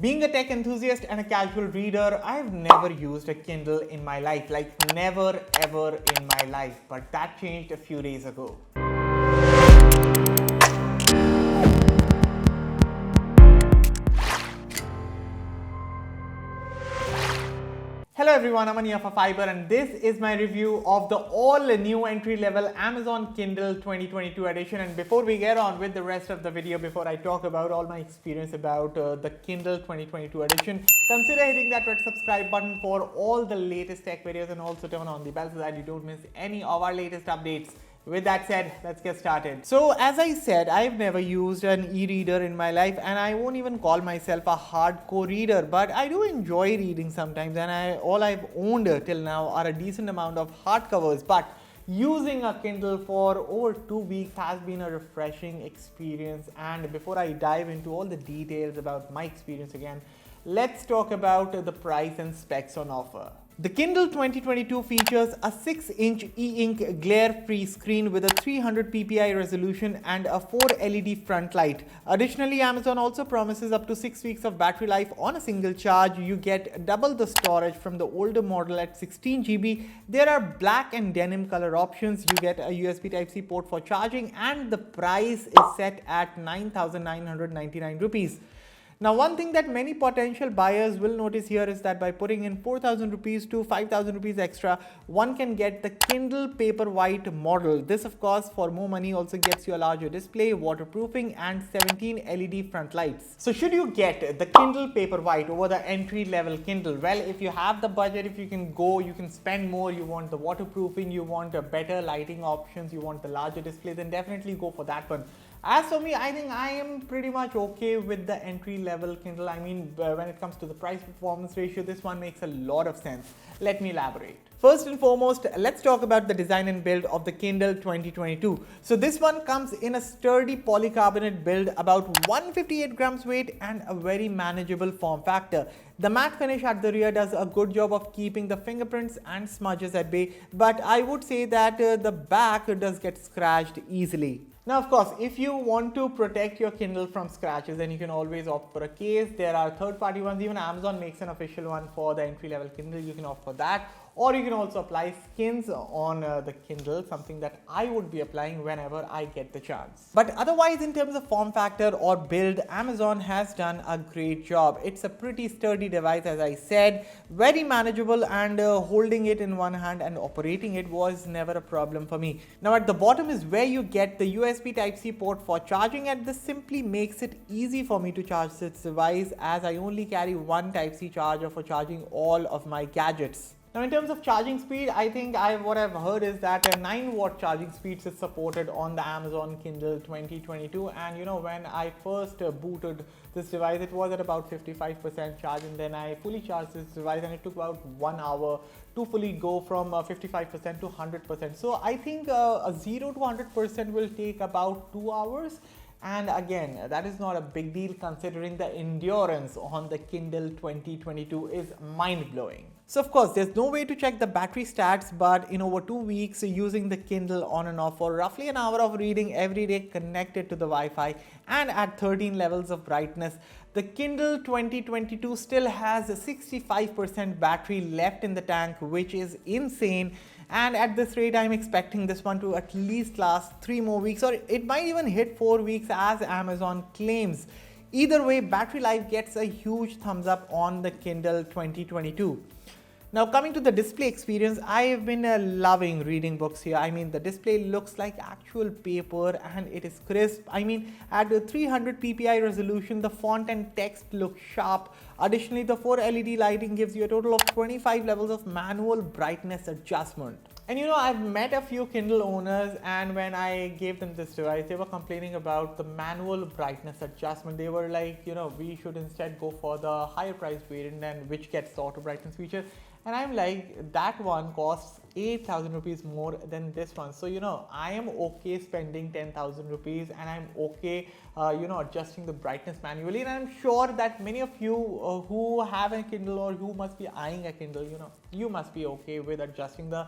Being a tech enthusiast and a casual reader, I've never used a Kindle in my life, like never ever in my life, but that changed a few days ago. Hello everyone, I'm Ania for Fiiber and this is my review of the all-new entry-level Amazon Kindle 2022 edition. And before we get on with the rest of the video, before I talk about all my experience about the Kindle 2022 edition, consider hitting that red subscribe button for all the latest tech videos and also turn on the bell so that you don't miss any of our latest updates. With that said, let's get started. So as I said, I've never used an e-reader in my life and I won't even call myself a hardcore reader, but I do enjoy reading sometimes, and all I've owned till now are a decent amount of hardcovers. But using a Kindle for over 2 weeks has been a refreshing experience. And before I dive into all the details about my experience again, let's talk about the price and specs on offer. The Kindle 2022 features a 6-inch e-ink glare-free screen with a 300 ppi resolution and a 4 LED front light. Additionally, Amazon also promises up to 6 weeks of battery life on a single charge. You get double the storage from the older model at 16 GB. There are black and denim color options. You get a USB Type-C port for charging, and the price is set at 9,999 rupees. Now, one thing that many potential buyers will notice here is that by putting in 4,000 rupees to 5,000 rupees extra, one can get the Kindle Paperwhite model. This, of course, for more money also gets you a larger display, waterproofing, and 17 LED front lights. So should you get the Kindle Paperwhite over the entry-level Kindle? Well, if you have the budget, if you can go, you can spend more, you want the waterproofing, you want a better lighting options, you want the larger display, then definitely go for that one. As for me, I think I am pretty much okay with the entry-level Kindle. I mean, when it comes to the price-performance ratio, this one makes a lot of sense. Let me elaborate. First and foremost, let's talk about the design and build of the Kindle 2022. So this one comes in a sturdy polycarbonate build, about 158 grams weight, and a very manageable form factor. The matte finish at the rear does a good job of keeping the fingerprints and smudges at bay, but I would say that the back does get scratched easily. Now, of course, if you want to protect your Kindle from scratches, then you can always opt for a case. There are third-party ones. Even Amazon makes an official one for the entry-level Kindle. You can opt for that. Or you can also apply skins on the Kindle, something that I would be applying whenever I get the chance. But otherwise, in terms of form factor or build, Amazon has done a great job. It's a pretty sturdy device, as I said, very manageable, and holding it in one hand and operating it was never a problem for me. Now, at the bottom is where you get the USB Type-C port for charging, and this simply makes it easy for me to charge this device, as I only carry one Type-C charger for charging all of my gadgets. Now, in terms of charging speed, I think what I've heard is that a 9-watt charging speeds is supported on the Amazon Kindle 2022. And you know, when I first booted this device, it was at about 55% charge, and then I fully charged this device, and it took about 1 hour to fully go from 55% to 100%. So I think a 0 to 100% will take about 2 hours. And again, that is not a big deal considering the endurance on the Kindle 2022 is mind-blowing. So of course, there's no way to check the battery stats, but in over 2 weeks using the Kindle on and off for roughly an hour of reading every day connected to the Wi-Fi and at 13 levels of brightness, the Kindle 2022 still has a 65% battery left in the tank, which is insane. And at this rate, I'm expecting this one to at least last 3 more weeks, or it might even hit 4 weeks as Amazon claims. Either way, battery life gets a huge thumbs up on the Kindle 2022. Now, coming to the display experience, I have been loving reading books here. I mean, the display looks like actual paper and it is crisp. I mean, at the 300 ppi resolution, the font and text look sharp. Additionally, the 4 LED lighting gives you a total of 25 levels of manual brightness adjustment. And you know, I've met a few Kindle owners, and when I gave them this device, they were complaining about the manual brightness adjustment. They were like, you know, we should instead go for the higher price variant, and which gets the auto brightness feature. And I'm like, that one costs 8,000 rupees more than this one. So, I am okay spending 10,000 rupees, and I'm okay, adjusting the brightness manually. And I'm sure that many of you who have a Kindle or who must be eyeing a Kindle, you must be okay with adjusting the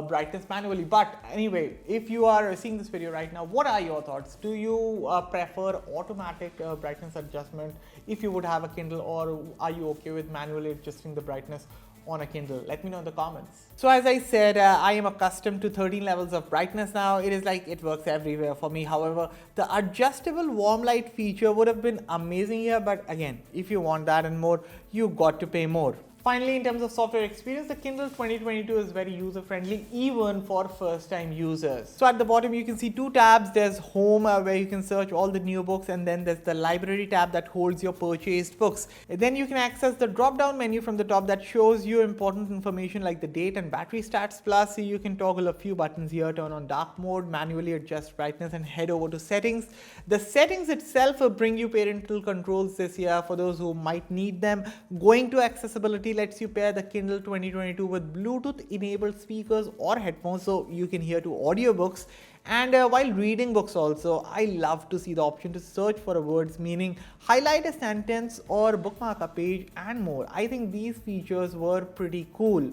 brightness manually. But anyway, if you are seeing this video right now, what are your thoughts? Do you prefer automatic brightness adjustment if you would have a Kindle, or are you okay with manually adjusting the brightness on a Kindle? Let me know in the comments. So as I said, I am accustomed to 13 levels of brightness now. It is like it works everywhere for me. However, the adjustable warm light feature would have been amazing here, but again, if you want that and more, you got to pay more. Finally, in terms of software experience, the Kindle 2022 is very user-friendly even for first-time users. So at the bottom, you can see two tabs. There's Home, where you can search all the new books, and then there's the Library tab that holds your purchased books. And then you can access the drop-down menu from the top that shows you important information like the date and battery stats. Plus, you can toggle a few buttons here, turn on dark mode, manually adjust brightness, and head over to settings. The settings itself bring you parental controls this year for those who might need them. Going to accessibility lets you pair the Kindle 2022 with Bluetooth enabled speakers or headphones so you can hear to audiobooks. And while reading books also, I love to see the option to search for a word's meaning, highlight a sentence or bookmark a page and more. I think these features were pretty cool.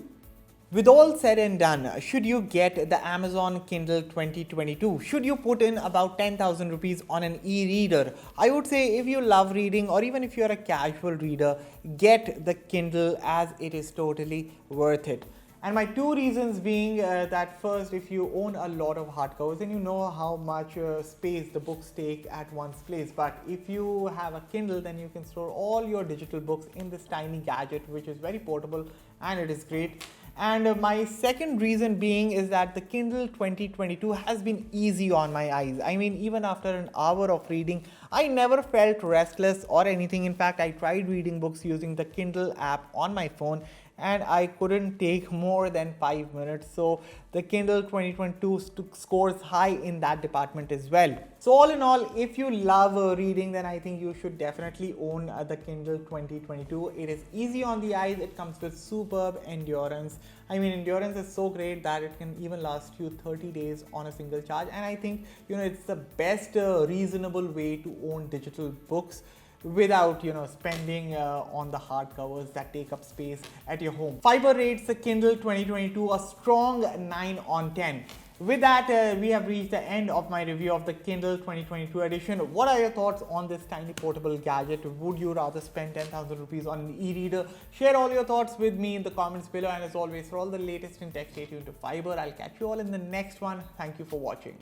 With all said and done, should you get the Amazon Kindle 2022? Should you put in about 10,000 rupees on an e-reader? I would say if you love reading, or even if you're a casual reader, get the Kindle, as it is totally worth it. And my two reasons being that first, if you own a lot of hardcovers, then you know how much space the books take at one's place. But if you have a Kindle, then you can store all your digital books in this tiny gadget, which is very portable and it is great. And my second reason being is that the Kindle 2022 has been easy on my eyes. I mean, even after an hour of reading, I never felt restless or anything. In fact, I tried reading books using the Kindle app on my phone, and I couldn't take more than 5 minutes. So the Kindle 2022 scores high in that department as well. So all in all, if you love reading, then I think you should definitely own the Kindle 2022. It is easy on the eyes. It comes with superb endurance. I mean, endurance is so great that it can even last you 30 days on a single charge. And I think, it's the best reasonable way to own digital books without spending on the hardcovers that take up space at your home. Fiiber rates the Kindle 2022 a strong 9 on 10. With that, we have reached the end of my review of the Kindle 2022 edition. What are your thoughts on this tiny portable gadget? Would you rather spend 10,000 rupees on an e-reader? Share all your thoughts with me in the comments below. And as always, for all the latest in tech, stay tuned to Fiiber. I'll catch you all in the next one. Thank you for watching.